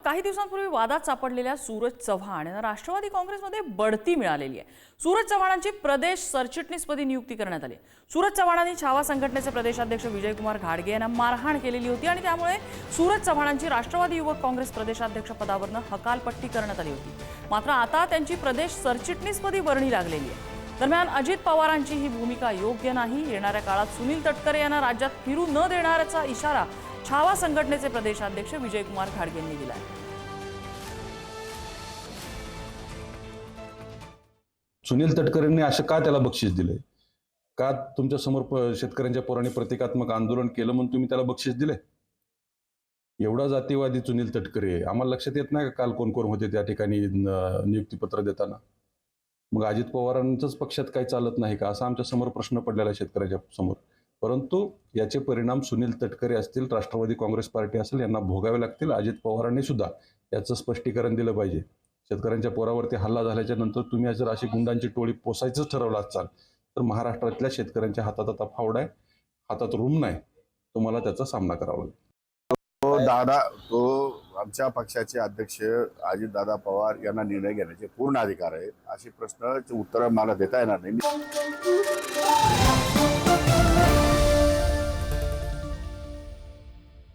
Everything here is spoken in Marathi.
काही दिवसांपूर्वी वादात सापडलेल्या सूरज चव्हाण यांना राष्ट्रवादी काँग्रेसमध्ये बढती मिळालेली आहे। सूरज चव्हाणांची प्रदेश सरचिटणीसपदी नियुक्ती करण्यात आली। सूरज चव्हाणांनी छावा संघटनेचे प्रदेशाध्यक्ष विजयकुमार घाडगे यांना मारहाण केलेली होती आणि त्यामुळे सूरज चव्हाणांची राष्ट्रवादी युवक काँग्रेस प्रदेशाध्यक्ष पदावरून हकालपट्टी करण्यात आली होती। मात्र आता त्यांची प्रदेश सरचिटणीसपदी वर्णी लागलेली आहे। दरम्यान अजित पवारांची ही भूमिका योग्य नाही। येणाऱ्या काळात सुनील तटकरे यांना राज्यात फिरू न देण्याचा इशारा छावा संघटनेचे प्रदेशाध्यक्ष विजयकुमार घाडगे यांनी दिला आहे। सुनील तटकरेंनी असं का त्याला बक्षीस दिले? का तुमच्या समोर शेतकऱ्यांच्या पोरांनी प्रतिकात्मक आंदोलन केलं म्हणून तुम्ही त्याला बक्षीस दिले? एवढा जातीवादी सुनील तटकरे, आम्हाला लक्षात येत नाही का काल कोण कोण होते त्या ठिकाणी नियुक्तीपत्र देताना? मग अजित पवारांच्याच पक्षात काही चालत नाही का, असा आमच्या समोर प्रश्न पडलेला शेतकऱ्याच्या समोर। परंतु याचे परिणाम सुनील तटकरे असतील, राष्ट्रवादी काँग्रेस पार्टी असेल, यांना भोगावे लागतील। अजित पवारांनी सुद्धा याचं स्पष्टीकरण दिलं पाहिजे। शेतकऱ्यांच्या पोरावरती हल्ला झाल्याच्या नंतर तुम्ही जर अशी गुंडांची टोळी पोसायचंच ठरवलं असाल तर महाराष्ट्रातल्या शेतकऱ्यांच्या हातात आता फावडा आहे, हातात रूम नाही, तुम्हाला त्याचा सामना करावा लागेल। तो आमच्या पक्षाचे अध्यक्ष अजितदादा पवार यांना निर्णय घेण्याचे पूर्ण अधिकार आहे। असे प्रश्नाचे उत्तर मला देता येणार नाही।